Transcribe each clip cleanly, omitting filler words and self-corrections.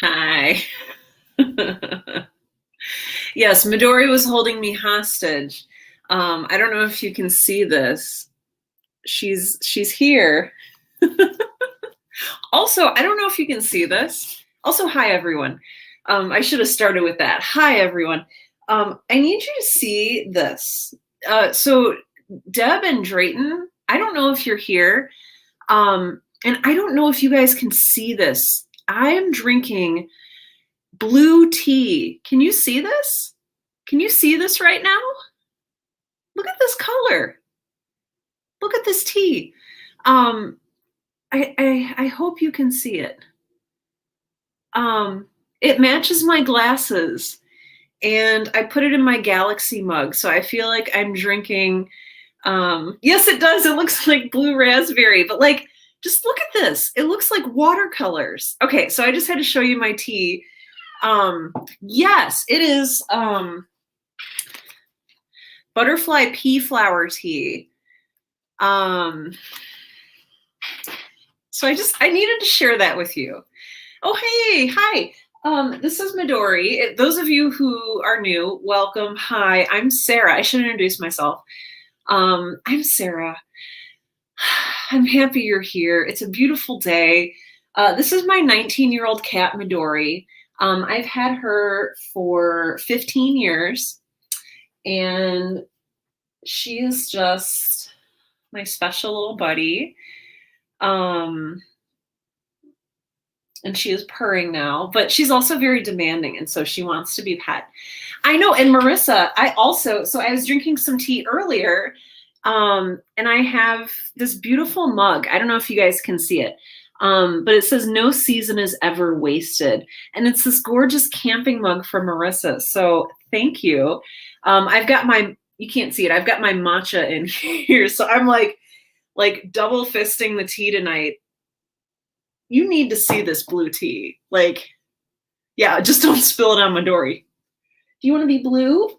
Hi. Yes, Midori was holding me hostage. I don't know if you can see this. She's here. Also, I don't know if you can see this. Also, hi everyone. I should have started with that. Hi everyone. I need you to see this. So Deb and Drayton, I don't know if you're here. And I don't know if you guys can see this. I am drinking blue tea. Can you see this? Can you see this right now? Look at this color. Look at this tea. I hope you can see it. It matches my glasses, and I put it in my Galaxy mug, so I feel like I'm drinking. Yes, it does. It looks like blue raspberry, but like, just look at this. It looks like watercolors. Okay, so I just had to show you my tea. Yes, it is butterfly pea flower tea. So I needed to share that with you. Oh, hey, hi. This is Midori. Those of you who are new, welcome. Hi, I'm Sarah. I should introduce myself. I'm Sarah. I'm happy you're here. It's a beautiful day. This is my 19-year-old cat, Midori. I've had her for 15 years, and she is just my special little buddy. And she is purring now, but she's also very demanding, and so she wants to be pet. I know, and Marissa, so I was drinking some tea earlier, and I have this beautiful mug. I don't know if you guys can see it, but it says "No season is ever wasted," and it's this gorgeous camping mug from Marissa. So thank you. You can't see it. I've got my matcha in here, so I'm like double fisting the tea tonight. You need to see this blue tea. Like, yeah, just don't spill it on Midori. Do you want to be blue?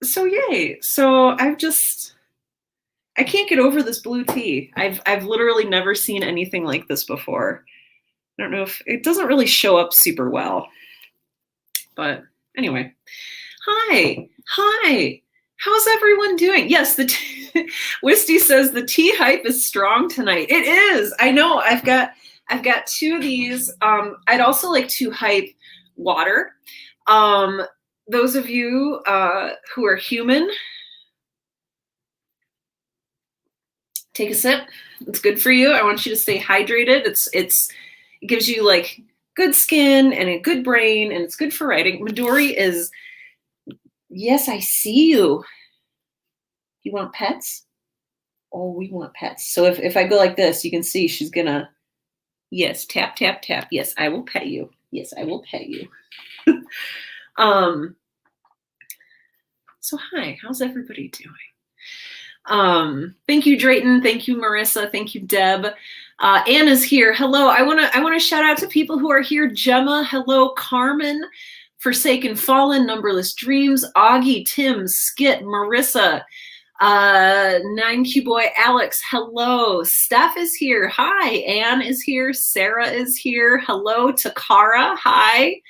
So yay. So I can't get over this blue tea. I've literally never seen anything like this before. I don't know if it doesn't really show up super well. But anyway. Hi. How's everyone doing? Yes, Wisty says the tea hype is strong tonight. It is. I know. I've got two of these. I'd also like to hype water. Those of you who are human, take a sip. It's good for you. I want you to stay hydrated. It gives you like good skin and a good brain, and it's good for writing. Midori is. Yes, I see you. You want pets? Oh, we want pets. So if I go like this, you can see she's gonna, yes, tap, tap, tap. Yes, I will pet you. Yes, I will pet you. So hi, how's everybody doing? Thank you, Drayton. Thank you, Marissa. Thank you, Deb. Anna's here. Hello. I wanna shout out to people who are here. Gemma, hello. Carmen, Forsaken Fallen, Numberless Dreams, Augie, Tim, Skit, Marissa, 9Q Boy, Alex, hello. Steph is here. Hi. Anne is here. Sarah is here. Hello. Takara. Hi.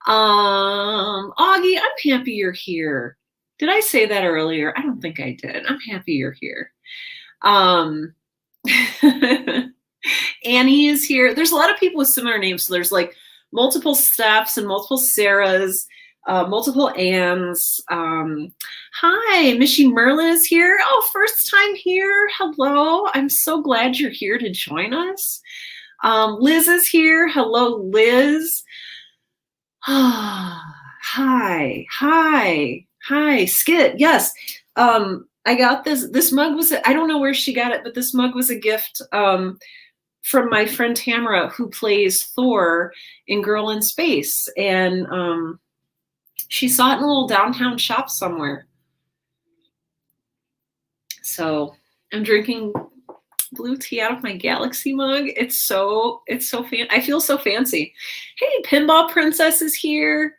Augie, I'm happy you're here. Did I say that earlier? I don't think I did. I'm happy you're here. Annie is here. There's a lot of people with similar names. So there's like multiple Stephs and multiple Sarahs, multiple Anns. Hi, Mishy Merlin is here. Oh, first time here. Hello. I'm so glad you're here to join us. Liz is here. Hello, Liz. Hi. Skit. Yes. I got this mug I don't know where she got it, but this mug was a gift from my friend Tamara, who plays Thor in Girl in Space. And she saw it in a little downtown shop somewhere. So I'm drinking blue tea out of my Galaxy mug. It's so I feel so fancy. Hey, Pinball Princess is here.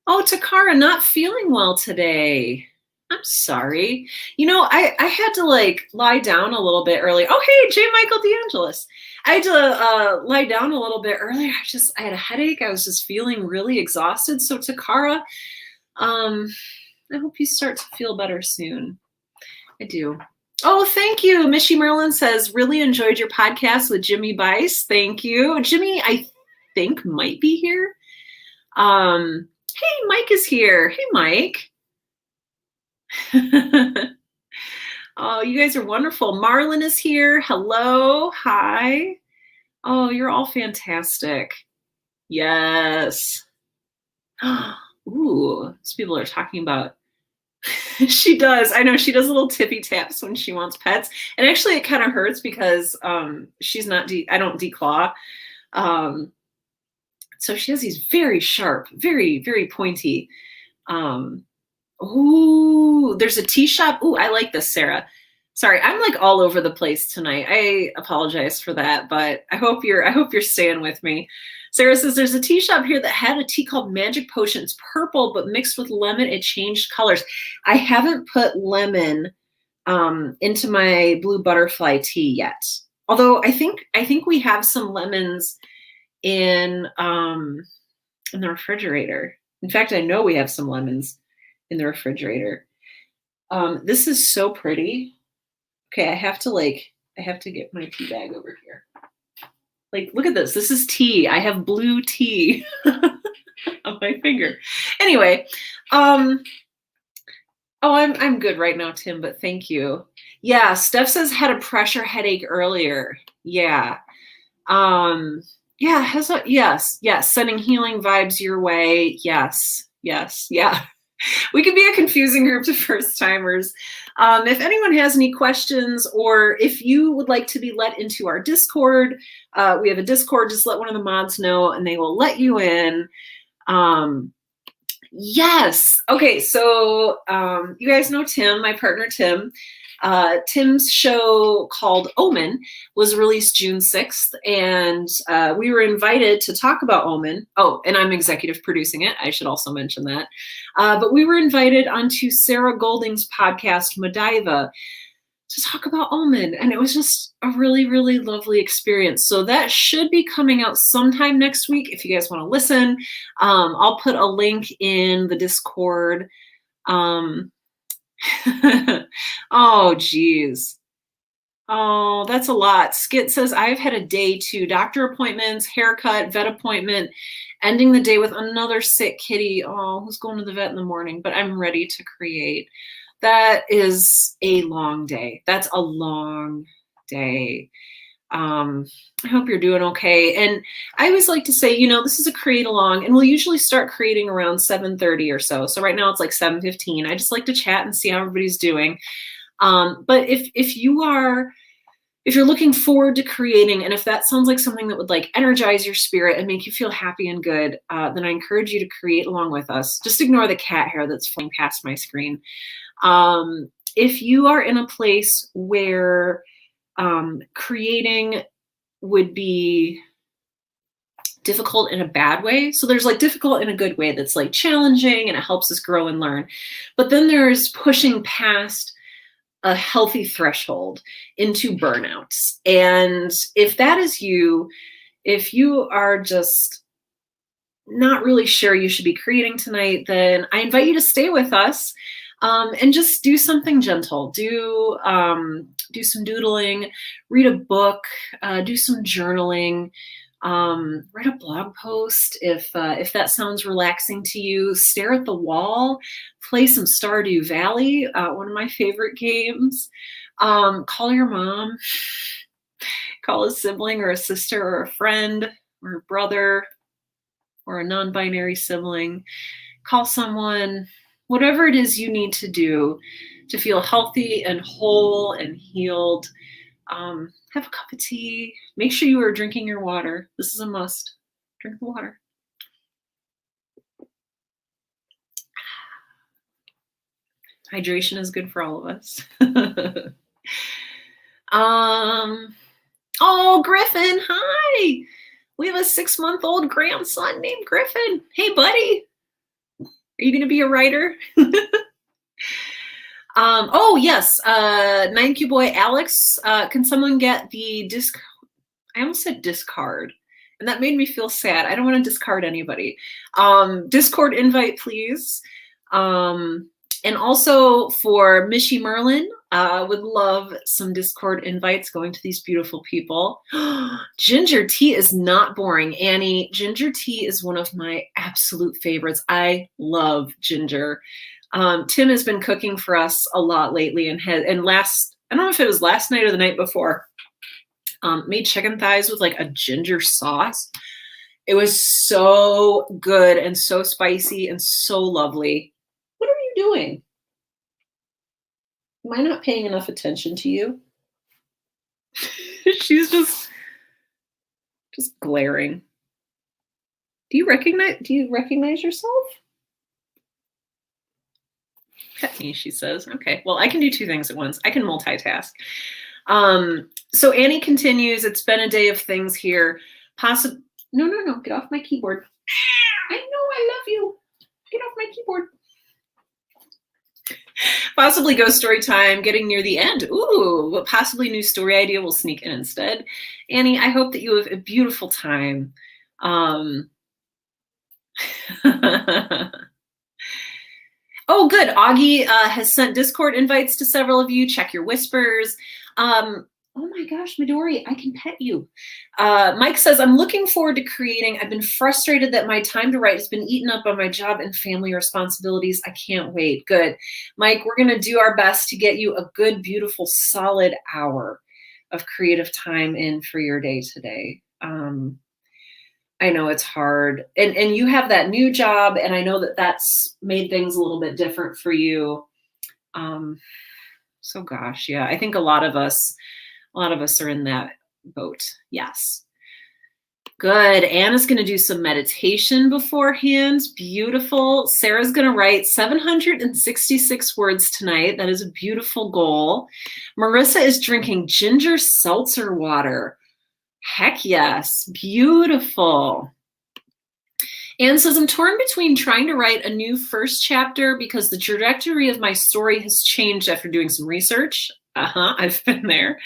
Oh, Takara, not feeling well today. I'm sorry. You know, I had to like lie down a little bit earlier. Oh, hey, J. Michael DeAngelis. I had to lie down a little bit earlier. I had a headache. I was just feeling really exhausted. So Takara, I hope you start to feel better soon. I do. Oh, thank you. Mishy Merlin says, really enjoyed your podcast with Jimmy Bice. Thank you. Jimmy, I think might be here. Hey, Mike is here. Hey, Mike. Oh, you guys are wonderful. Marlon is here. Hello. Hi. Oh, you're all fantastic. Yes. Ooh, these people are talking about. She does. I know she does little tippy taps when she wants pets. And actually it kind of hurts because she's not, I don't declaw. So she has these very sharp, very, very pointy. Ooh, there's a tea shop. Ooh, I like this, Sarah. Sorry, I'm like all over the place tonight. I apologize for that, but I hope you're staying with me. Sarah says there's a tea shop here that had a tea called Magic Potion. It's purple, but mixed with lemon, it changed colors. I haven't put lemon into my blue butterfly tea yet. Although I think we have some lemons in the refrigerator. In fact, I know we have some lemons in the refrigerator. This is so pretty. Okay, I have to get my tea bag over here. Like, look at this. This is tea. I have blue tea on my finger. Anyway, oh, I'm good right now, Tim, but thank you. Yeah, Steph says had a pressure headache earlier. Yeah. Yeah, yes, sending healing vibes your way. Yes, yeah. We could be a confusing group to first timers. If anyone has any questions, or if you would like to be let into our Discord, we have a Discord, just let one of the mods know and they will let you in. Yes. Okay, so you guys know Tim, my partner Tim. Tim's show called Omen was released June 6th, and we were invited to talk about Omen. Oh, and I'm executive producing it. I should also mention that. But we were invited onto Sarah Golding's podcast, Madiva, to talk about Omen, and it was just a really, really lovely experience. So that should be coming out sometime next week if you guys want to listen. I'll put a link in the Discord. Oh, geez. Oh, that's a lot. Skit says, I've had a day too. Doctor appointments, haircut, vet appointment, ending the day with another sick kitty. Oh, who's going to the vet in the morning? But I'm ready to create. That is a long day. That's a long day. I hope you're doing okay. And I always like to say, this is a create along, and we'll usually start creating around 7:30 or so. So right now it's like 7:15. I just like to chat and see how everybody's doing. But if you're looking forward to creating, and if that sounds like something that would like energize your spirit and make you feel happy and good, then I encourage you to create along with us. Just ignore the cat hair that's flying past my screen. If you are in a place where creating would be difficult in a bad way. So there's like difficult in a good way that's like challenging and it helps us grow and learn. But then there's pushing past a healthy threshold into burnouts. And if that is you, if you are just not really sure you should be creating tonight, then I invite you to stay with us. And just do something gentle. Do some doodling, read a book, do some journaling, write a blog post if that sounds relaxing to you. Stare at the wall, play some Stardew Valley, one of my favorite games. Call your mom, call a sibling or a sister or a friend or a brother or a non-binary sibling. Call someone. Whatever it is you need to do to feel healthy and whole and healed, have a cup of tea. Make sure you are drinking your water. This is a must. Drink the water. Hydration is good for all of us. Oh, Griffin, hi. We have a 6-month-old grandson named Griffin. Hey, buddy. Are you going to be a writer? Oh yes, 9Q boy Alex, can someone get the disc? I almost said discard, and that made me feel sad. I don't want to discard anybody. Discord invite, please. And also for Mishy Merlin, would love some Discord invites going to these beautiful people. Ginger tea is not boring, Annie. Ginger tea is one of my absolute favorites. I love ginger. Tim has been cooking for us a lot lately, and I don't know if it was last night or the night before, made chicken thighs with like a ginger sauce. It was so good and so spicy and so lovely. What are you doing? Am I not paying enough attention to you? She's just glaring. Do you recognize yourself? Pet me, she says. Okay, well, I can do two things at once. I can multitask. So Annie continues, it's been a day of things here. No, get off my keyboard. I know, I love you. Get off my keyboard. Possibly ghost story time, getting near the end. Ooh, what possibly new story idea will sneak in instead. Annie, I hope that you have a beautiful time. Oh, good. Augie has sent Discord invites to several of you. Check your whispers. Oh my gosh, Midori, I can pet you. Mike says, I'm looking forward to creating. I've been frustrated that my time to write has been eaten up by my job and family responsibilities. I can't wait. Good. Mike, we're going to do our best to get you a good, beautiful, solid hour of creative time in for your day today. I know it's hard. And you have that new job, and I know that that's made things a little bit different for you. So gosh, yeah, I think a lot of us are in that boat. Yes. Good. Anna's going to do some meditation beforehand. Beautiful. Sarah's going to write 766 words tonight. That is a beautiful goal. Marissa is drinking ginger seltzer water. Heck yes. Beautiful. Anne says, I'm torn between trying to write a new first chapter because the trajectory of my story has changed after doing some research. I've been there.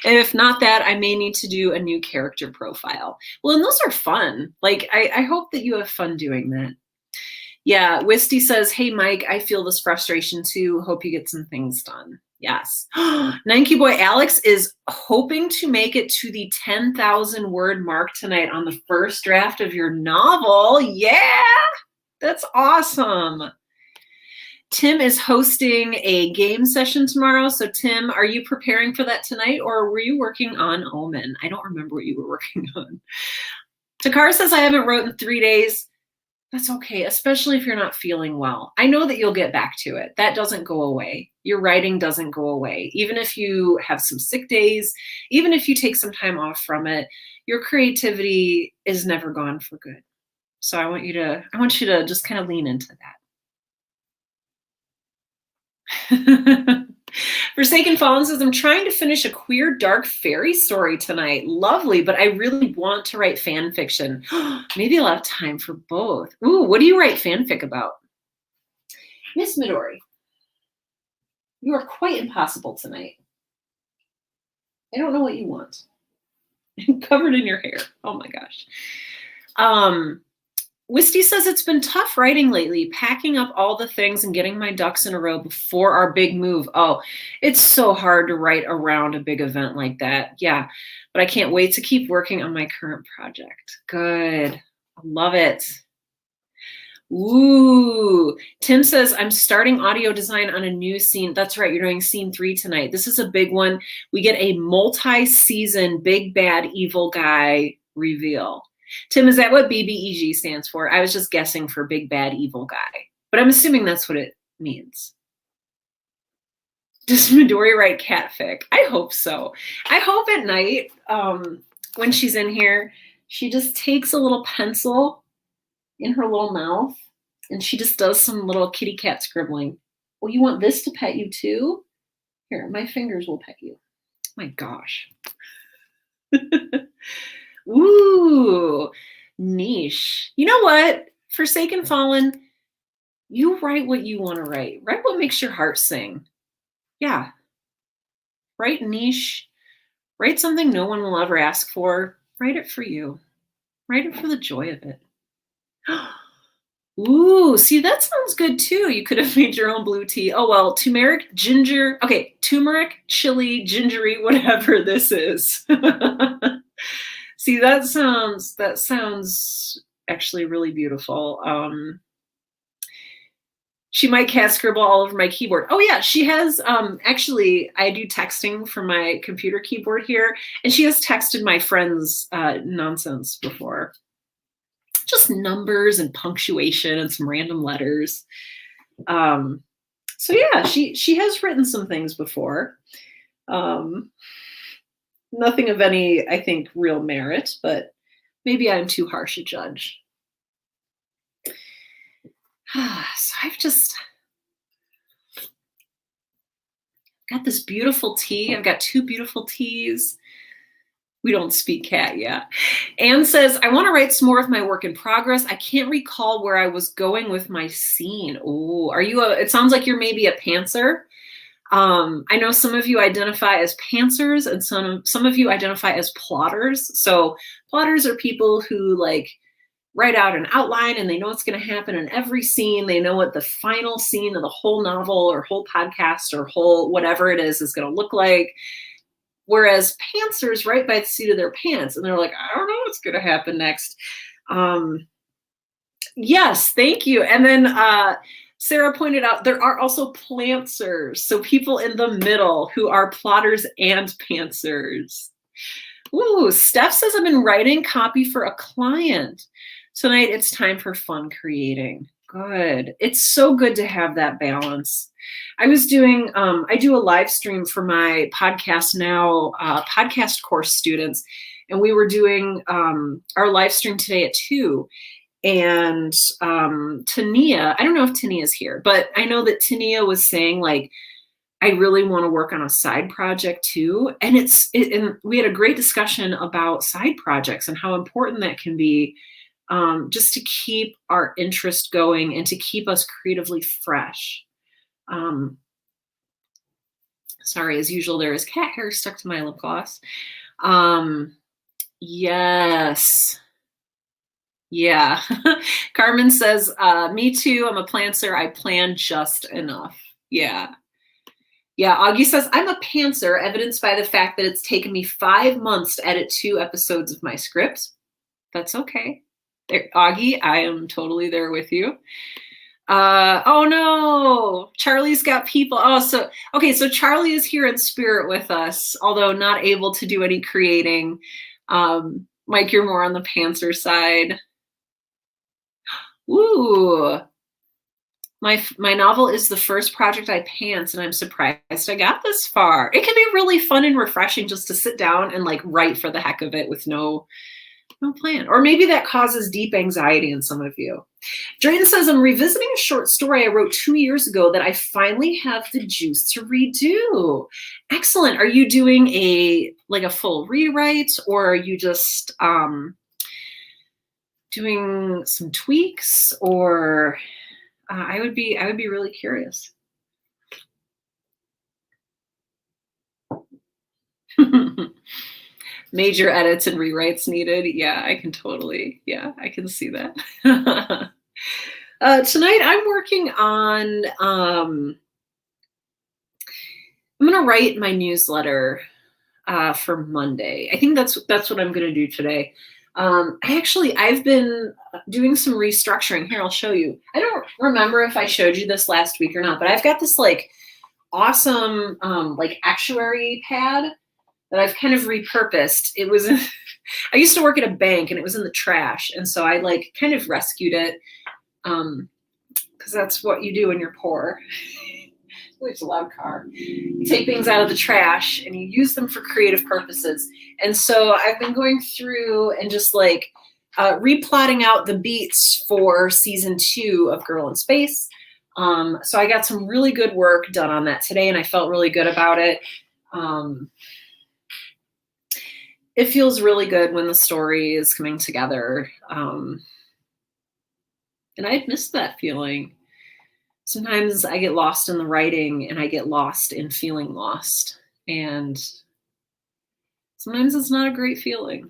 And if not that, I may need to do a new character profile. Well, and those are fun. Like, I hope that you have fun doing that. Yeah, Wisty says, hey, Mike, I feel this frustration too. Hope you get some things done. Yes. 9Q boy Alex is hoping to make it to the 10,000 word mark tonight on the first draft of your novel. Yeah, that's awesome. Tim is hosting a game session tomorrow. So Tim, are you preparing for that tonight, or were you working on Omen? I don't remember what you were working on. Takar says, I haven't wrote in 3 days. That's okay, especially if you're not feeling well. I know that you'll get back to it. That doesn't go away. Your writing doesn't go away. Even if you have some sick days, even if you take some time off from it, your creativity is never gone for good. So I want you to just kind of lean into that. Forsaken Fallen says, I'm trying to finish a queer dark fairy story tonight. Lovely, but I really want to write fan fiction. Maybe I'll have time for both. Ooh, what do you write fanfic about? Miss Midori, you are quite impossible tonight. I don't know what you want. Covered in your hair. Oh my gosh. Wisty says, it's been tough writing lately, packing up all the things and getting my ducks in a row before our big move. Oh, it's so hard to write around a big event like that. Yeah, but I can't wait to keep working on my current project. Good. I love it. Ooh, Tim says, I'm starting audio design on a new scene. That's right, you're doing scene 3 tonight. This is a big one. We get a multi-season big bad evil guy reveal. Tim, is that what BBEG stands for? I was just guessing for big bad evil guy, but I'm assuming that's what it means. Does Midori write catfic? I hope so. I hope at night, when she's in here, she just takes a little pencil in her little mouth and she just does some little kitty cat scribbling. Well, you want this to pet you too? Here, my fingers will pet you. My gosh. Ooh, niche. You know what? Forsaken Fallen, you write what you want to write. Write what makes your heart sing. Yeah. Write niche. Write something no one will ever ask for. Write it for you. Write it for the joy of it. Ooh, see, that sounds good too. You could have made your own blue tea. Oh well, turmeric, ginger. Okay, turmeric, chili, gingery, whatever this is. See, that sounds actually really beautiful. She might cast scribble all over my keyboard. Oh yeah, she has actually I do texting from my computer keyboard here, and she has texted my friends nonsense before. Just numbers and punctuation and some random letters. So yeah, she has written some things before. Um, Nothing of any, I think, real merit, but maybe I'm too harsh a judge. So I've just got this beautiful tea. I've got two beautiful teas. We don't speak cat yet. Anne says, I want to write some more of my work in progress. I can't recall where I was going with my scene. Oh, it sounds like you're maybe a pantser. I know some of you identify as pantsers and some of you identify as plotters. So plotters are people who like write out an outline and they know what's going to happen in every scene. They know what the final scene of the whole novel or whole podcast or whole whatever it is going to look like. Whereas pantsers write by the seat of their pants and they're like, I don't know what's going to happen next. Yes, thank you. And then Sarah pointed out there are also plantsers, so people in the middle who are plotters and pantsers. Ooh, Steph says I've been writing copy for a client. Tonight it's time for fun creating. Good. It's so good to have that balance. I was doing, I do a live stream for my podcast now, podcast course students, and we were doing our live stream today at 2. And Tania, I don't know if Tania's here, but I know that Tania was saying like, I really want to work on a side project too. And and we had a great discussion about side projects and how important that can be, just to keep our interest going and to keep us creatively fresh. Sorry, as usual, there is cat hair stuck to my lip gloss. Yes. Yeah. Carmen says, me too. I'm a planter. I plan just enough. Yeah. Yeah. Augie says, I'm a pantser, evidenced by the fact that it's taken me 5 months to edit 2 episodes of my script. That's okay. There, Augie, I am totally there with you. Oh no, Charlie's got people. Oh, so, okay. So Charlie is here in spirit with us, although not able to do any creating. Mike, you're more on the pantser side. Ooh, my novel is the first project I pants, and I'm surprised I got this far. It can be really fun and refreshing just to sit down and like write for the heck of it with no plan. Or maybe that causes deep anxiety in some of you. Drayton says, I'm revisiting a short story I wrote 2 years ago that I finally have the juice to redo. Excellent. Are you doing a full rewrite, or are you just doing some tweaks? Or I would be really curious. Major edits and rewrites needed. Yeah, I can see that. Tonight I'm working on, I'm going to write my newsletter for Monday. I think that's what I'm going to do today. I've been doing some restructuring. Here, I'll show you. I don't remember if I showed you this last week or not, but I've got this like awesome like actuary pad that I've kind of repurposed. It was, I used to work at a bank and it was in the trash. And so I like kind of rescued it because that's what you do when you're poor. It's a loud car. You take things out of the trash and you use them for creative purposes. And so I've been going through and just like replotting out the beats for season 2 of Girl in Space. So I got some really good work done on that today and I felt really good about it. It feels really good when the story is coming together. And I had missed that feeling. sometimes I get lost in the writing and I get lost in feeling lost. And sometimes it's not a great feeling.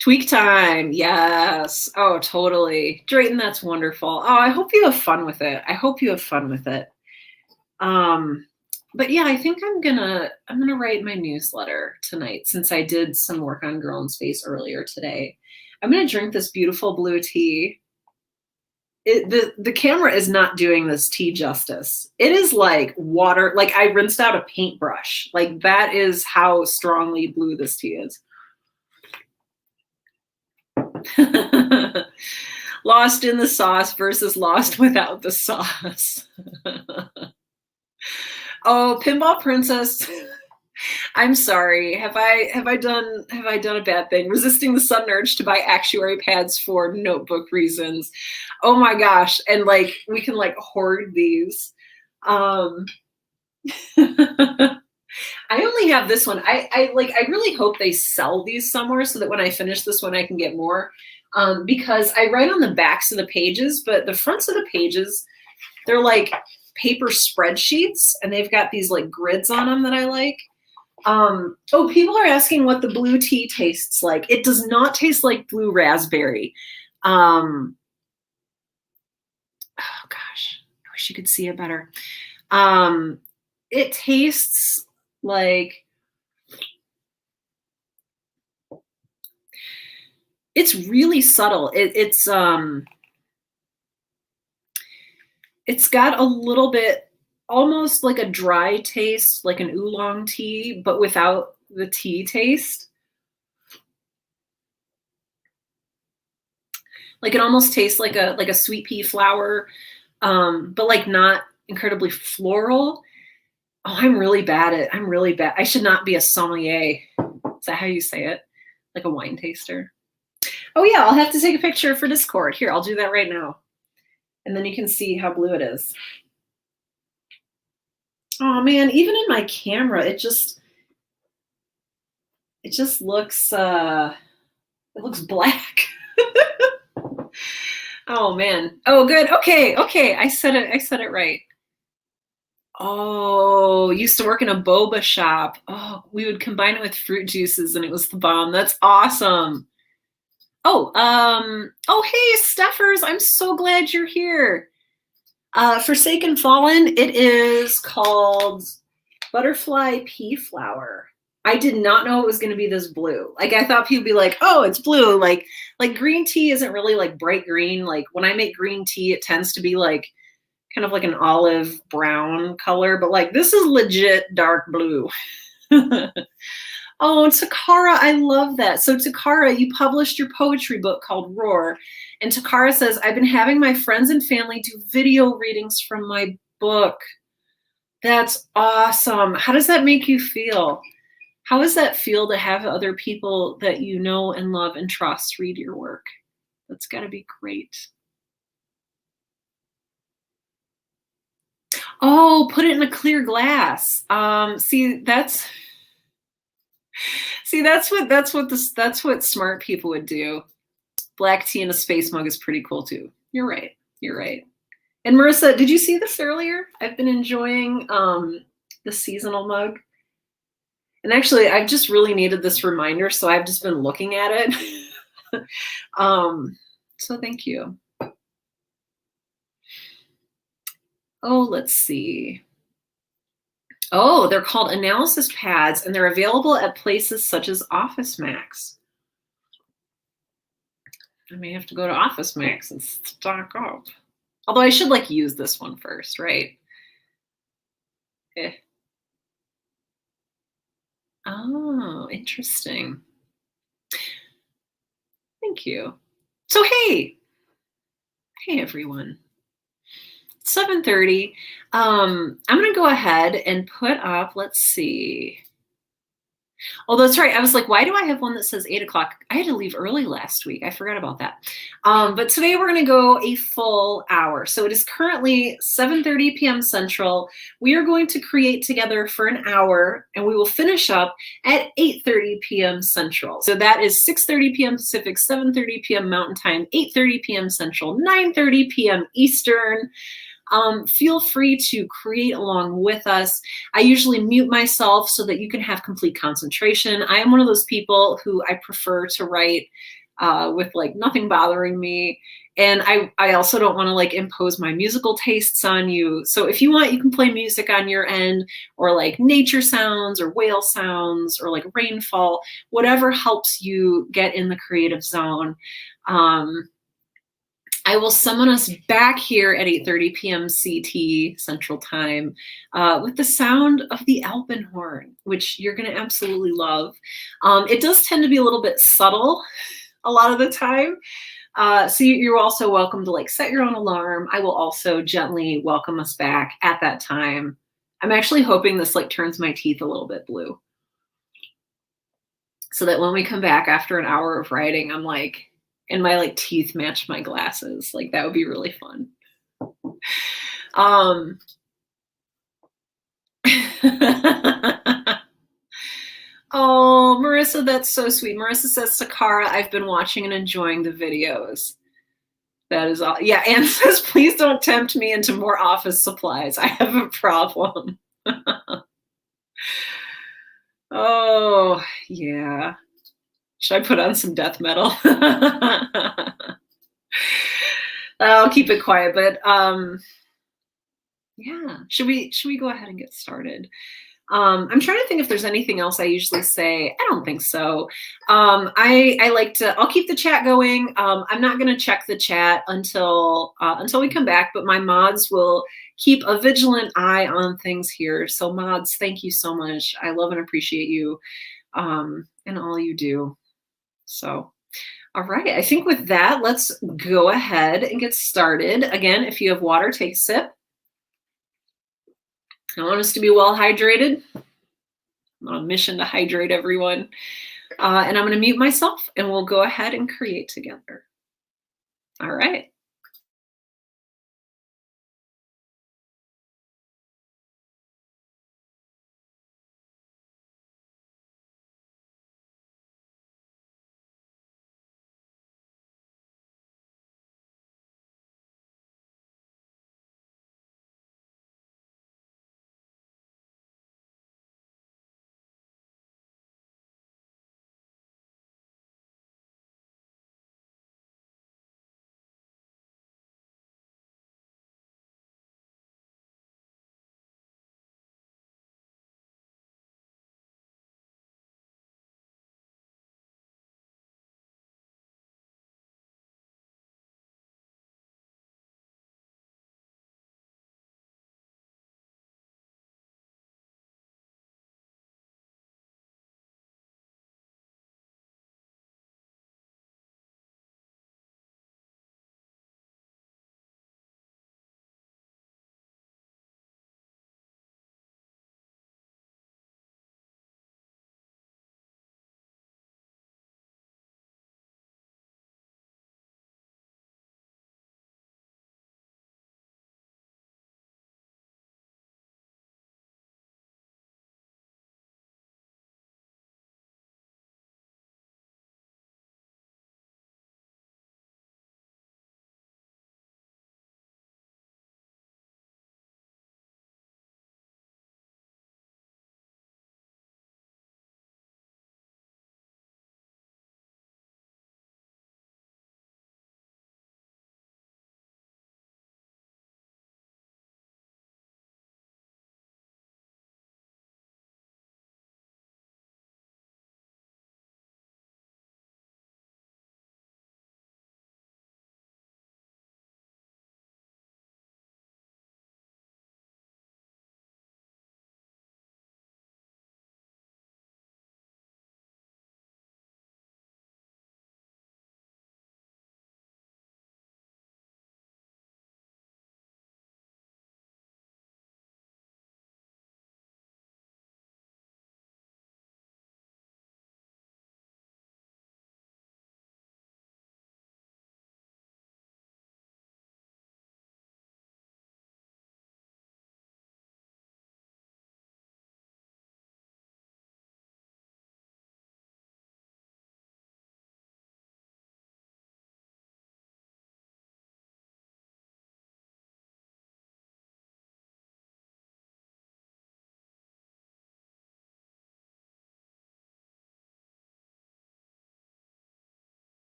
Tweak time. Yes. Oh, totally. Drayton, that's wonderful. Oh, I hope you have fun with it. I hope you have fun with it. But yeah, I think I'm gonna write my newsletter tonight since I did some work on Girl in Space earlier today. I'm gonna drink this beautiful blue tea. The camera is not doing this tea justice. It is like water, like I rinsed out a paintbrush. Like that is how strongly blue this tea is. Lost in the sauce versus lost without the sauce. Oh, Pinball Princess. I'm sorry. Have I done a bad thing? Resisting the sudden urge to buy actuary pads for notebook reasons. Oh my gosh. And like we can like hoard these. I only have this one. I really hope they sell these somewhere so that when I finish this one I can get more. Because I write on the backs of the pages, but the fronts of the pages, they're like paper spreadsheets and they've got these like grids on them that I like. Oh, people are asking what the blue tea tastes like. It does not taste like blue raspberry. Oh gosh, I wish you could see it better. It tastes like it's really subtle. It's got a little bit almost like a dry taste, like an oolong tea, but without the tea taste. Like it almost tastes like a sweet pea flower, but like not incredibly floral. Oh, I'm really bad. I should not be a sommelier. Is that how you say it? Like a wine taster. Oh yeah, I'll have to take a picture for Discord. Here, I'll do that right now. And then you can see how blue it is. Oh man, even in my camera, it just looks it looks black. Oh man. Oh good. Okay. I said it right. Oh, used to work in a boba shop. Oh, we would combine it with fruit juices and it was the bomb. That's awesome. Oh, hey, Steffers, I'm so glad you're here. Forsaken Fallen, it is called Butterfly Pea Flower. I did not know it was going to be this blue. Like I thought people would be like, oh, it's blue. Like green tea isn't really like bright green. Like when I make green tea, it tends to be like kind of like an olive brown color, but like this is legit dark blue. Oh, Takara, I love that. So Takara, you published your poetry book called Roar. And Takara says, I've been having my friends and family do video readings from my book. That's awesome. How does that make you feel? How does that feel to have other people that you know and love and trust read your work? That's got to be great. Oh, put it in a clear glass. That's what smart people would do. Black tea in a space mug is pretty cool too. You're right. And Marissa, did you see this earlier? I've been enjoying the seasonal mug. And actually, I've just really needed this reminder, so I've just been looking at it. So thank you. Oh, let's see. Oh, they're called analysis pads, and they're available at places such as Office Max. I may have to go to Office Max and stock up. Although I should like use this one first, right? Oh, interesting. Thank you. So hey everyone. 7:30. I'm gonna go ahead and put up, let's see. Oh, that's right. I was like, why do I have one that says 8 o'clock? I had to leave early last week. I forgot about that. But today we're going to go a full hour. So it is currently 7:30 p.m. Central. We are going to create together for an hour, and we will finish up at 8:30 p.m. Central. So that is 6:30 p.m. Pacific, 7:30 p.m. Mountain Time, 8:30 p.m. Central, 9:30 p.m. Eastern. Feel free to create along with us. I usually mute myself so that you can have complete concentration. I am one of those people who I prefer to write with like nothing bothering me. And I also don't want to like impose my musical tastes on you. So if you want, you can play music on your end, or like nature sounds or whale sounds or like rainfall, whatever helps you get in the creative zone. I will summon us back here at 8:30 p.m. CT Central Time with the sound of the alpenhorn, which you're going to absolutely love. It does tend to be a little bit subtle a lot of the time. So you're also welcome to like set your own alarm. I will also gently welcome us back at that time. I'm actually hoping this like turns my teeth a little bit blue, so that when we come back after an hour of writing, I'm like, and my like teeth match my glasses. Like that would be really fun. Oh, Marissa, that's so sweet. Marissa says, Sakara, I've been watching and enjoying the videos. That is all. Yeah, Anne says, please don't tempt me into more office supplies. I have a problem. Oh, yeah. Should I put on some death metal? I'll keep it quiet, but yeah. Should we go ahead and get started? I'm trying to think if there's anything else I usually say. I don't think so. I like to, I'll keep the chat going. I'm not going to check the chat until we come back, but my mods will keep a vigilant eye on things here. So mods, thank you so much. I love and appreciate you and all you do. So, all right. I think with that, let's go ahead and get started. Again, if you have water, take a sip. I want us to be well hydrated. I'm on a mission to hydrate everyone. And I'm going to mute myself and we'll go ahead and create together. All right.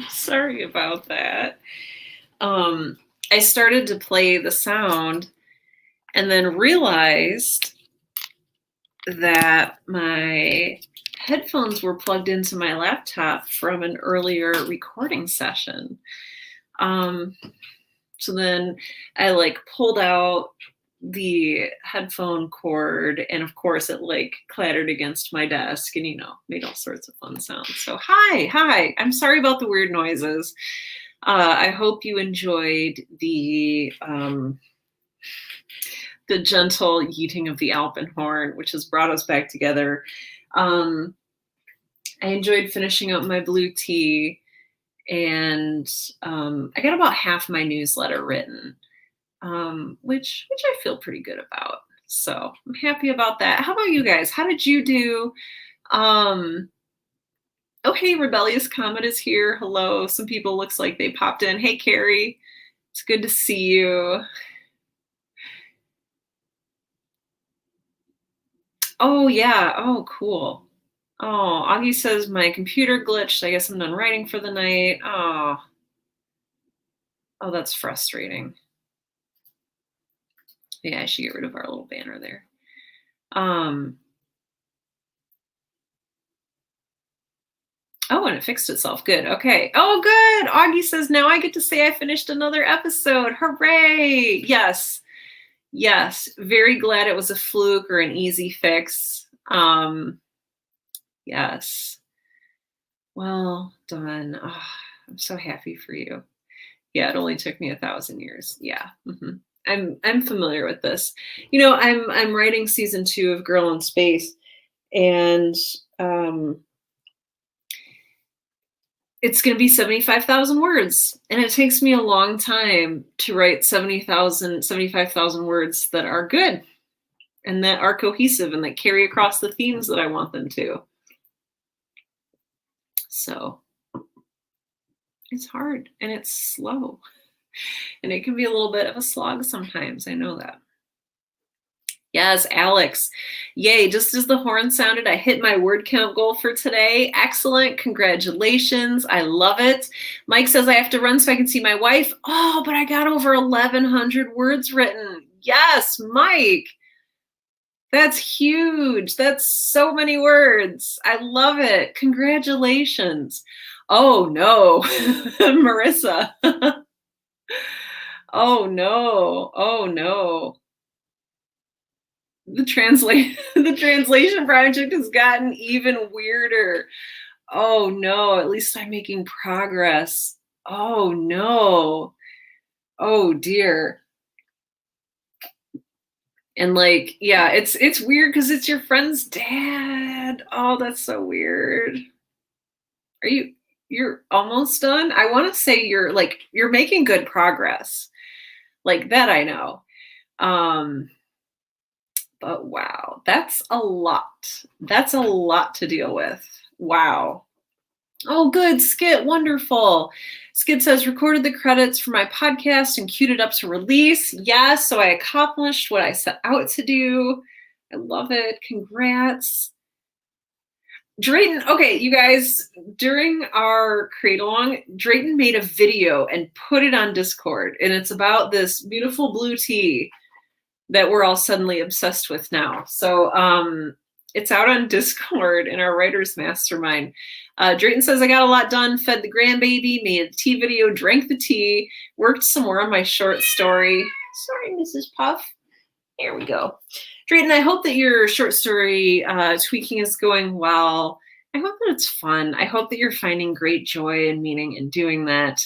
Sorry about that. I started to play the sound and then realized that my headphones were plugged into my laptop from an earlier recording session. So then I like pulled out the headphone cord, and of course it like clattered against my desk and, you know, made all sorts of fun sounds. So hi, I'm sorry about the weird noises. I hope you enjoyed the gentle yeeting of the Alpenhorn, which has brought us back together. I enjoyed finishing up my blue tea, and I got about half my newsletter written, which I feel pretty good about. So I'm happy about that. How about you guys? How did you do? Oh, hey, Rebellious Comet is here. Hello. Some people looks like they popped in. Hey, Carrie. It's good to see you. Oh, yeah. Oh, cool. Oh, Augie says my computer glitched. I guess I'm done writing for the night. Oh, that's frustrating. Yeah, I should get rid of our little banner there. Oh, and it fixed itself. Good. Okay. Oh, good. Augie says, now I get to say I finished another episode. Hooray. Yes. Yes. Very glad it was a fluke or an easy fix. Yes. Well done. Oh, I'm so happy for you. Yeah, it only took me 1,000 years. Yeah. Mm-hmm. I'm familiar with this. You know, I'm writing season 2 of Girl in Space, and it's going to be 75,000 words, and it takes me a long time to write 75,000 words that are good and that are cohesive and that carry across the themes that I want them to. So it's hard and it's slow, and it can be a little bit of a slog sometimes. I know that. Yes, Alex. Yay, just as the horn sounded, I hit my word count goal for today. Excellent. Congratulations. I love it. Mike says I have to run so I can see my wife. Oh, but I got over 1,100 words written. Yes, Mike. That's huge. That's so many words. I love it. Congratulations. Oh, no. Marissa. Oh, no. Oh, no. The translation project has gotten even weirder. Oh no, at least I'm making progress. Oh no. Oh dear. And like, yeah, it's weird because it's your friend's dad. Oh, that's so weird. You're almost done? I want to say you're making good progress. Like that I know. But wow, that's a lot. That's a lot to deal with. Wow. Oh, good, Skit, wonderful. Skit says, recorded the credits for my podcast and queued it up to release. Yes, so I accomplished what I set out to do. I love it. Congrats. Drayton, okay, you guys, during our create along, Drayton made a video and put it on Discord, and it's about this beautiful blue tea that we're all suddenly obsessed with now. So it's out on Discord in our writers mastermind. Drayton says, I got a lot done, fed the grandbaby, made a tea video, drank the tea, worked some more on my short story. Sorry, Mrs. Puff. Here we go. Drayton, I hope that your short story tweaking is going well. I hope that it's fun. I hope that you're finding great joy and meaning in doing that.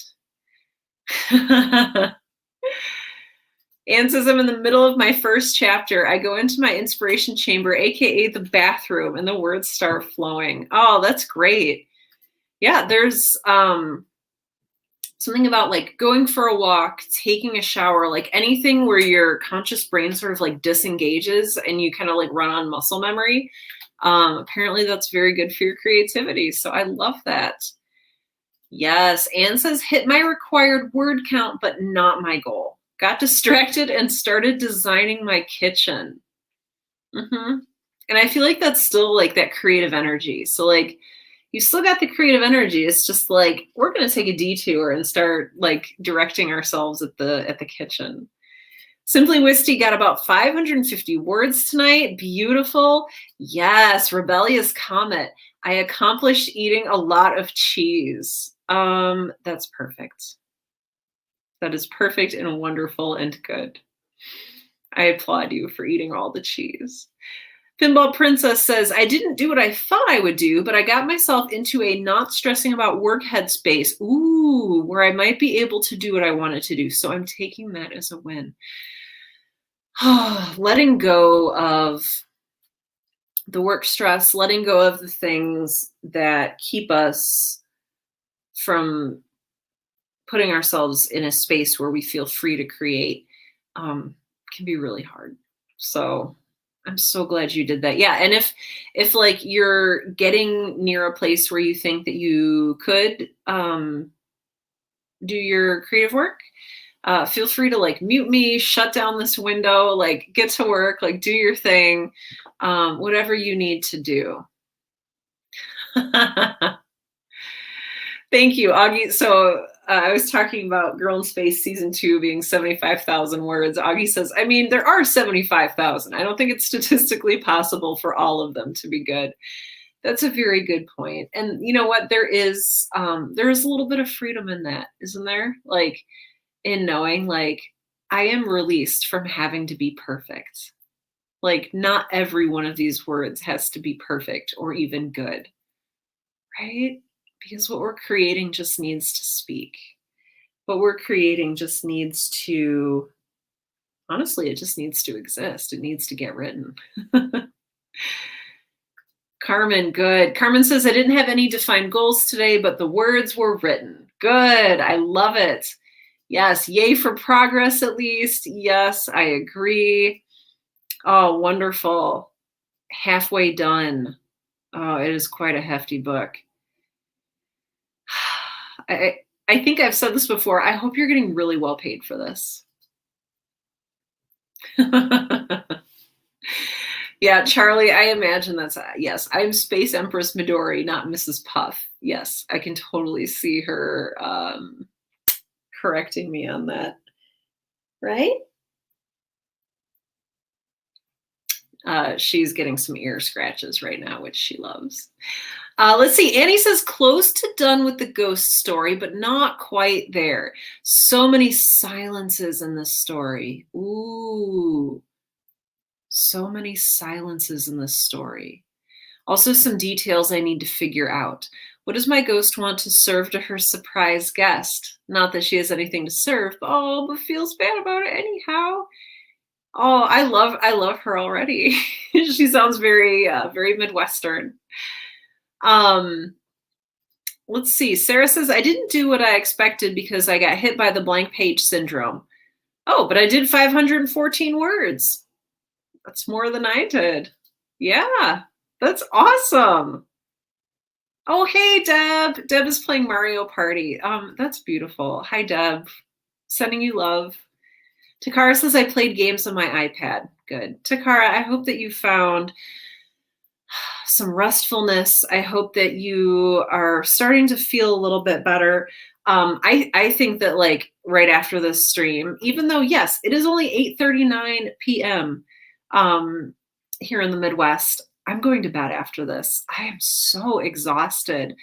Anne says, I'm in the middle of my first chapter. I go into my inspiration chamber, aka the bathroom, and the words start flowing. Oh, that's great. Yeah, there's something about like going for a walk, taking a shower, like anything where your conscious brain sort of like disengages and you kind of like run on muscle memory. Apparently that's very good for your creativity. So I love that. Yes, Anne says, hit my required word count, but not my goal. Got distracted and started designing my kitchen. And I feel like that's still like that creative energy. So like, You still got the creative energy. It's just like, we're going to take a detour and start like directing ourselves at the kitchen. Simply Wisty got about 550 words tonight. Beautiful. Yes. Rebellious Comet. I accomplished eating a lot of cheese. That's perfect. That is perfect and wonderful and good. I applaud you for eating all the cheese. Pinball Princess says, I didn't do what I thought I would do, but I got myself into a not stressing about work headspace. Ooh, where I might be able to do what I wanted to do. So I'm taking that as a win. Letting go of the work stress, letting go of the things that keep us from putting ourselves in a space where we feel free to create can be really hard. So I'm so glad you did that. Yeah. And if like you're getting near a place where you think that you could do your creative work, feel free to like mute me, shut down this window, like get to work, like do your thing, whatever you need to do. Thank you, Augie. So I was talking about Girl in Space season 2 being 75,000 words. Augie says, I mean, there are 75,000. I don't think it's statistically possible for all of them to be good. That's a very good point. And you know what? There is a little bit of freedom in that, isn't there? Like in knowing like I am released from having to be perfect. Like not every one of these words has to be perfect or even good, right? Because what we're creating just needs to speak. What we're creating just needs to, honestly, it just needs to exist. It needs to get written. Carmen, good. Carmen says, I didn't have any defined goals today, but the words were written. Good. I love it. Yes. Yay for progress, at least. Yes, I agree. Oh, wonderful. Halfway done. Oh, it is quite a hefty book. I think I've said this before. I hope you're getting really well paid for this. Yeah, Charlie, I imagine that's, yes, I'm Space Empress Midori, not Mrs. Puff. Yes, I can totally see her correcting me on that. Right? She's getting some ear scratches right now, which she loves. Let's see. Annie says, close to done with the ghost story, but not quite there. So many silences in this story. Ooh. So many silences in this story. Also some details I need to figure out. What does my ghost want to serve to her surprise guest? Not that she has anything to serve, but feels bad about it anyhow. Oh, I love her already. She sounds very, very Midwestern. Let's see. Sarah says, I didn't do what I expected because I got hit by the blank page syndrome. Oh, but I did 514 words. That's more than I did. Yeah, that's awesome. Oh, hey, Deb. Deb is playing Mario Party. That's beautiful. Hi, Deb. Sending you love. Takara says, I played games on my iPad. Good. Takara, I hope that you found some restfulness. I hope that you are starting to feel a little bit better. I think that like right after this stream, even though, yes, it is only 8:39 p.m. Here in the Midwest, I'm going to bed after this. I am so exhausted.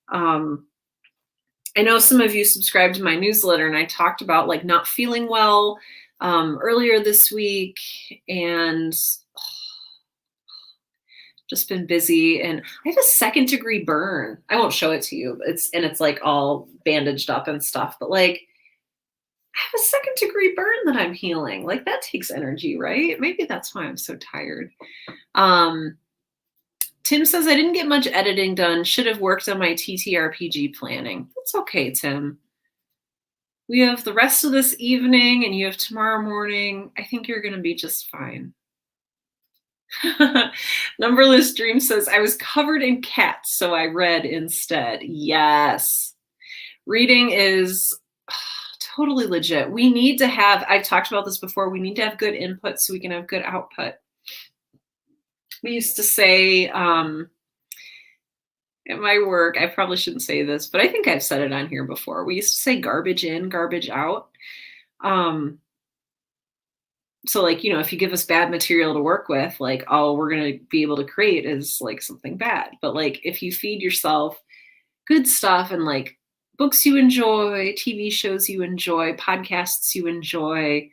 I know some of you subscribed to my newsletter and I talked about like not feeling well earlier this week and just been busy, and I have a 2nd-degree burn. I won't show it to you. It's like all bandaged up and stuff, but like I have a 2nd-degree burn that I'm healing. Like that takes energy, right? Maybe that's why I'm so tired. Tim says, I didn't get much editing done. Should have worked on my TTRPG planning. That's okay, Tim. We have the rest of this evening and you have tomorrow morning. I think you're going to be just fine. Numberless Dream says, I was covered in cats, so I read instead. Yes. Reading is totally legit. We need to have, I've talked about this before, we need to have good input so we can have good output. We used to say, At my work, I probably shouldn't say this, but I think I've said it on here before. We used to say garbage in, garbage out. Um, so like, if you give us bad material to work with, like all we're going to be able to create is like something bad. But like if you feed yourself good stuff and like books you enjoy, TV shows you enjoy, podcasts you enjoy,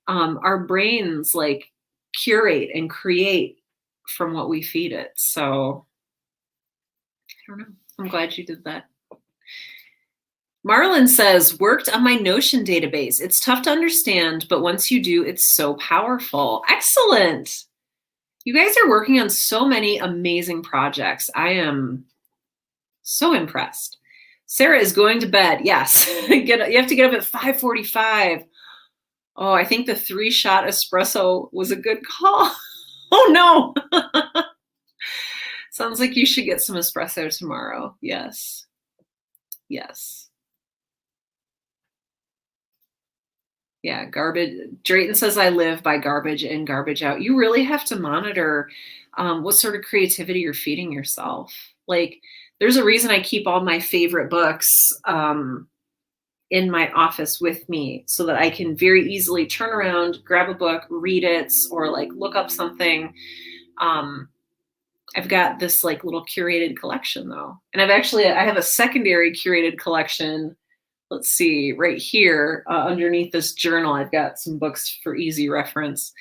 our brains like curate and create from what we feed it. So I don't know. I'm glad you did that. Marlon says, worked on my Notion database. It's tough to understand, but once you do, it's so powerful. Excellent. You guys are working on so many amazing projects. I am so impressed. Sarah is going to bed. Yes. You have to get up at 5:45. Oh, I think the 3-shot espresso was a good call. Oh no. Sounds like you should get some espresso tomorrow. Yes. Yes. Yeah, garbage. Drayton says, I live by garbage in, garbage out. You really have to monitor what sort of creativity you're feeding yourself. Like, there's a reason I keep all my favorite books in my office with me so that I can very easily turn around, grab a book, read it, or like look up something. I've got this like little curated collection though. And I have a secondary curated collection. Let's see, right here underneath this journal, I've got some books for easy reference.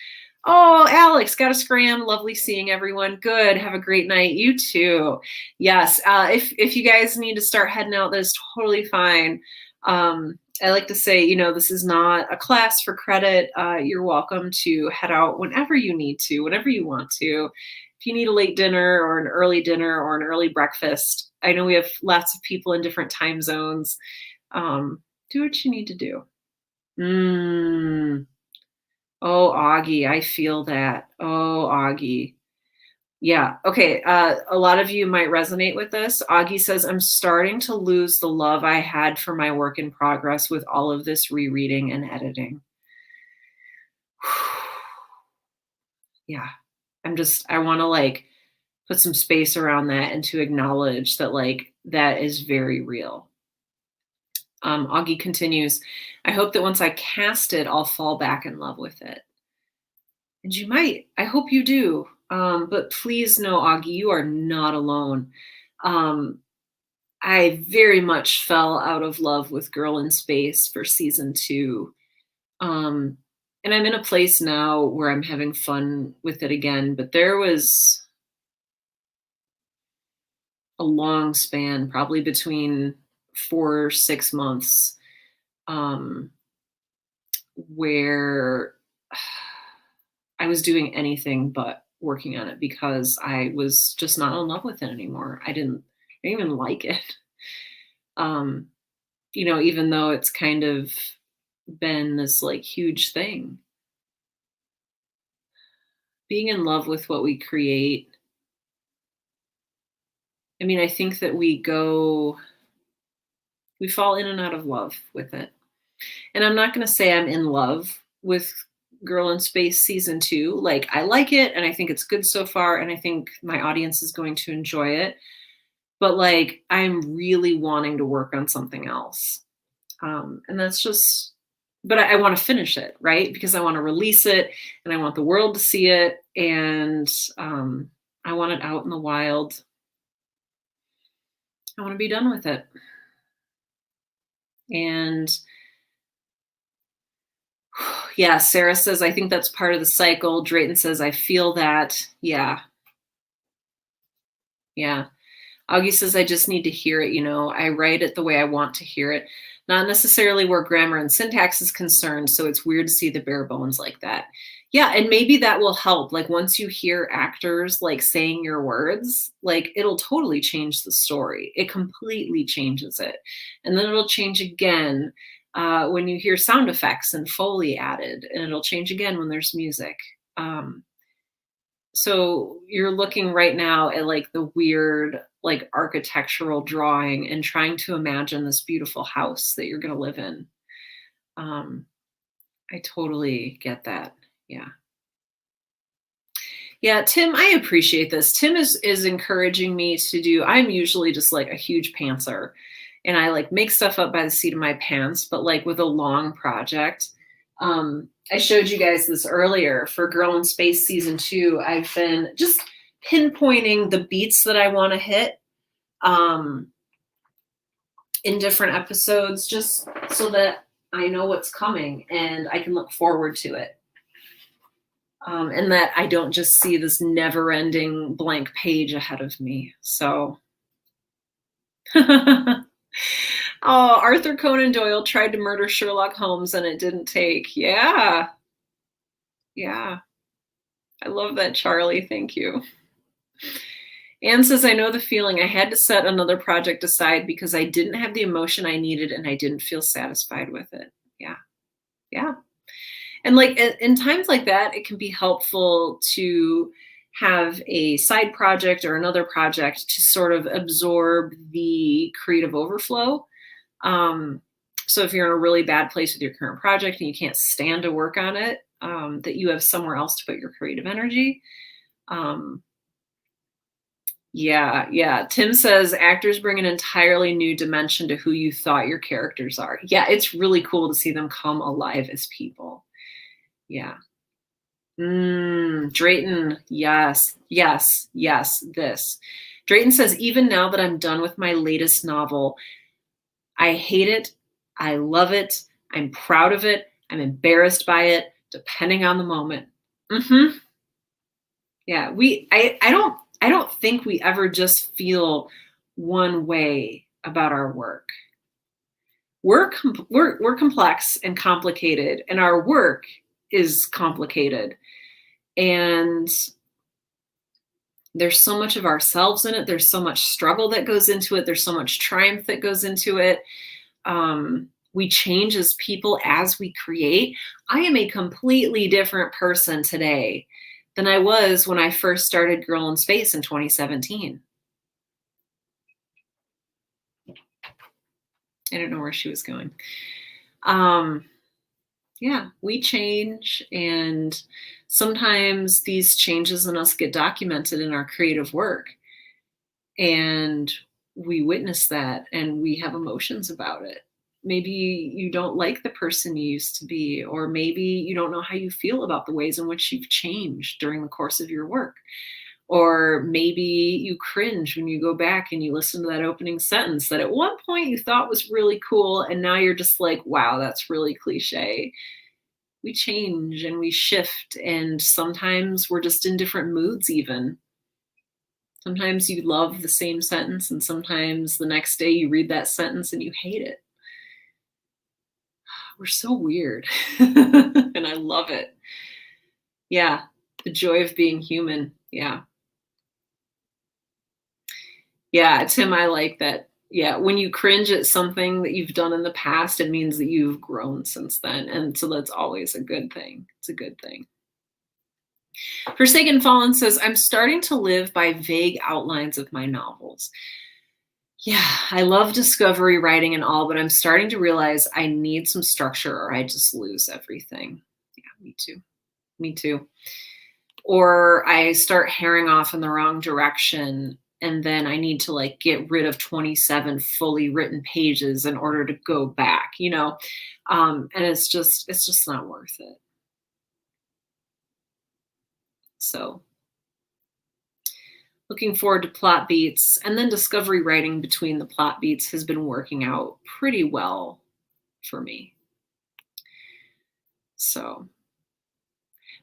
Oh, Alex, got a scram. Lovely seeing everyone. Good. Have a great night. You too. Yes. If you guys need to start heading out, that is totally fine. I like to say, this is not a class for credit. You're welcome to head out whenever you need to, whenever you want to. If you need a late dinner or an early dinner or an early breakfast, I know we have lots of people in different time zones. Do what you need to do. Oh, Augie, I feel that. Oh, Augie. Yeah. Okay. A lot of you might resonate with this. Augie says, I'm starting to lose the love I had for my work in progress with all of this rereading and editing. Yeah. I want to like put some space around that and to acknowledge that like that is very real. Augie continues, I hope that once I cast it, I'll fall back in love with it. And you might. I hope you do. But please know, Augie, you are not alone. I very much fell out of love with Girl in Space for season 2. And I'm in a place now where I'm having fun with it again. But there was a long span, probably between 4 or 6 months, where I was doing anything but working on it because I was just not in love with it anymore. I didn't even like it. Even though it's kind of been this like huge thing. Being in love with what we create. I mean, I think that we fall in and out of love with it. And I'm not going to say I'm in love with Girl in Space season 2. Like, I like it and I think it's good so far and I think my audience is going to enjoy it. But like, I'm really wanting to work on something else. And that's just, but I want to finish it, right? Because I want to release it and I want the world to see it. And I want it out in the wild. I want to be done with it. And yeah, Sarah says, I think that's part of the cycle. Drayton says, I feel that. Yeah. Yeah. Augie says, I just need to hear it. I write it the way I want to hear it, not necessarily where grammar and syntax is concerned. So it's weird to see the bare bones like that. Yeah. And maybe that will help. Like once you hear actors like saying your words, like it'll totally change the story. It completely changes it. And then it'll change again when you hear sound effects and Foley added, and it'll change again when there's music. So you're looking right now at like the weird, like architectural drawing and trying to imagine this beautiful house that you're going to live in. I totally get that. Yeah. Yeah, Tim, I appreciate this. Tim is encouraging me to do, I'm usually just like a huge pantser and I like make stuff up by the seat of my pants, but like with a long project. I showed you guys this earlier for Girl in Space season 2. I've been just pinpointing the beats that I want to hit in different episodes just so that I know what's coming and I can look forward to it. And that I don't just see this never-ending blank page ahead of me. So, oh, Arthur Conan Doyle tried to murder Sherlock Holmes and it didn't take. Yeah, yeah. I love that, Charlie. Thank you. Anne says, I know the feeling. I had to set another project aside because I didn't have the emotion I needed and I didn't feel satisfied with it. Yeah, yeah. And like in times like that, it can be helpful to have a side project or another project to sort of absorb the creative overflow. So if you're in a really bad place with your current project and you can't stand to work on it, that you have somewhere else to put your creative energy. Yeah. Tim says actors bring an entirely new dimension to who you thought your characters are. Yeah, it's really cool to see them come alive as people. Yeah. Drayton, yes, this. Drayton says, even now that I'm done with my latest novel, I hate it, I love it, I'm proud of it, I'm embarrassed by it, depending on the moment. Yeah, I don't think we ever just feel one way about our work. We're complex and complicated, and our work is complicated. And there's so much of ourselves in it. There's so much struggle that goes into it. There's so much triumph that goes into it. We change as people as we create. I am a completely different person today than I was when I first started Girl in Space in 2017. I don't know where she was going. Yeah, we change, and sometimes these changes in us get documented in our creative work, and we witness that and we have emotions about it. Maybe you don't like the person you used to be, or maybe you don't know how you feel about the ways in which you've changed during the course of your work. Or maybe you cringe when you go back and you listen to that opening sentence that at one point you thought was really cool, and now you're just like, wow, that's really cliche. We change and we shift, and sometimes we're just in different moods even. Sometimes you love the same sentence, and sometimes the next day you read that sentence and you hate it. We're so weird, and I love it. Yeah, the joy of being human. Yeah. Yeah, Tim, I like that. Yeah, when you cringe at something that you've done in the past, it means that you've grown since then. And so that's always a good thing. It's a good thing. Forsaken Fallen says, I'm starting to live by vague outlines of my novels. Yeah, I love discovery writing and all, but I'm starting to realize I need some structure or I just lose everything. Yeah, me too. Me too. Or I start herring off in the wrong direction, and then I need to like get rid of 27 fully written pages in order to go back, and it's just not worth it. So looking forward to plot beats, and then discovery writing between the plot beats has been working out pretty well for me. So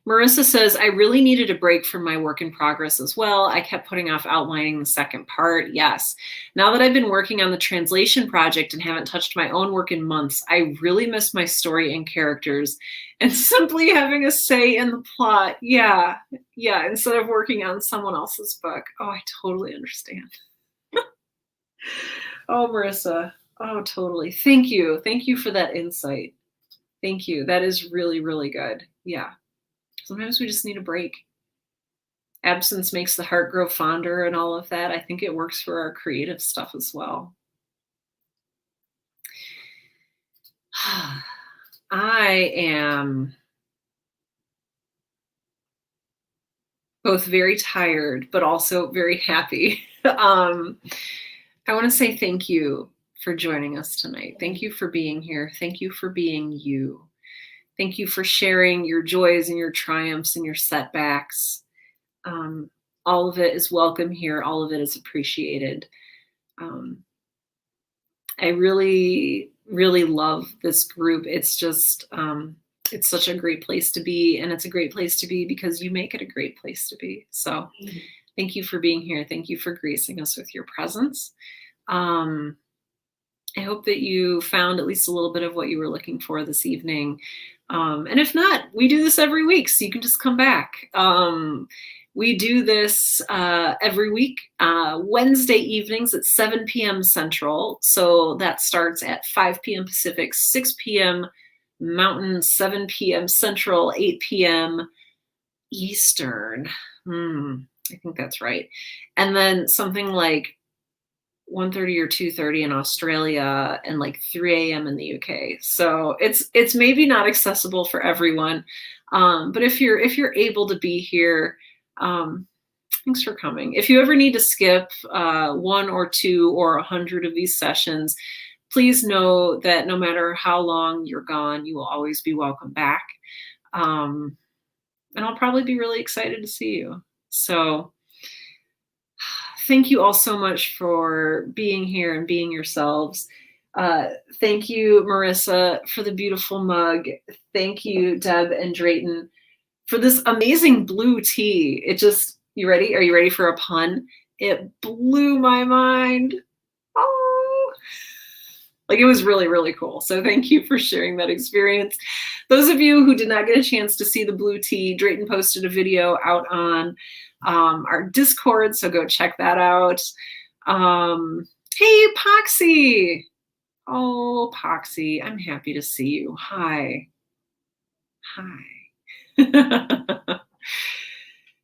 Marissa says, I really needed a break from my work in progress as well. I kept putting off outlining the second part. Yes. Now that I've been working on the translation project and haven't touched my own work in months, I really miss my story and characters and simply having a say in the plot. Yeah. Instead of working on someone else's book. Oh, I totally understand. Oh, Marissa. Oh, totally. Thank you. Thank you for that insight. Thank you. That is really, really good. Yeah. Sometimes we just need a break. Absence makes the heart grow fonder and all of that. I think it works for our creative stuff as well. I am both very tired, but also very happy. I want to say thank you for joining us tonight. Thank you for being here. Thank you for being you. Thank you for sharing your joys and your triumphs and your setbacks. All of it is welcome here. All of it is appreciated. I really, really love this group. It's just, it's such a great place to be, and it's a great place to be because you make it a great place to be. So thank you for being here. Thank you for gracing us with your presence. I hope that you found at least a little bit of what you were looking for this evening. And if not, we do this every week, so you can just come back. We do this every week, Wednesday evenings at 7 p.m. Central. So that starts at 5 p.m. Pacific, 6 p.m. Mountain, 7 p.m. Central, 8 p.m. Eastern. I think that's right. And then something like 1:30 or 2:30 in Australia and like 3 a.m. in the UK. So it's maybe not accessible for everyone. But if you're able to be here, thanks for coming. If you ever need to skip 1 or 2 or 100 of these sessions, please know that no matter how long you're gone, you will always be welcome back. And I'll probably be really excited to see you. So thank you all so much for being here and being yourselves. Thank you, Marissa, for the beautiful mug. Thank you, Deb and Drayton, for this amazing blue tea. It just, you ready? Are you ready for a pun? It blew my mind. Oh, like it was really, really cool. So thank you for sharing that experience. Those of you who did not get a chance to see the blue tea, Drayton posted a video out on our Discord, so go check that out. Hey, Poxy. Oh, Poxy, I'm happy to see you. Hi.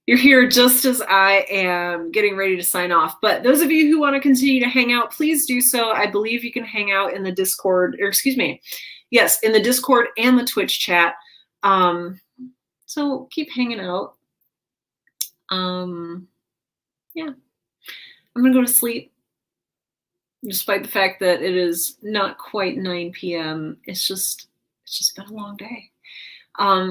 You're here just as I am getting ready to sign off. But those of you who want to continue to hang out, please do so. I believe you can hang out in the Discord, or excuse me, yes, in the Discord and the Twitch chat. So keep hanging out. Yeah, I'm gonna go to sleep. Despite the fact that it is not quite 9 p.m. It's just been a long day.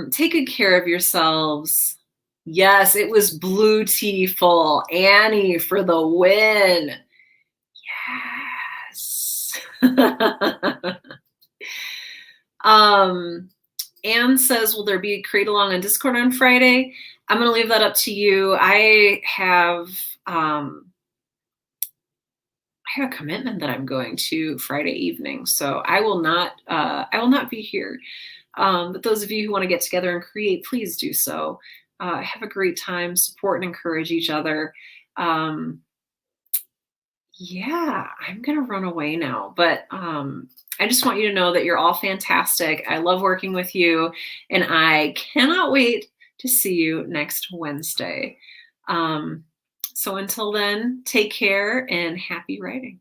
Take good care of yourselves. Yes, it was blue tea full. Annie for the win. Yes. Anne says, will there be a create along on Discord on Friday? I'm going to leave that up to you. I have a commitment that I'm going to Friday evening, so I will not be here. But those of you who want to get together and create, please do so. Have a great time, support and encourage each other. Yeah, I'm going to run away now, but I just want you to know that you're all fantastic. I love working with you, and I cannot wait to see you next Wednesday. So until then, take care and happy writing.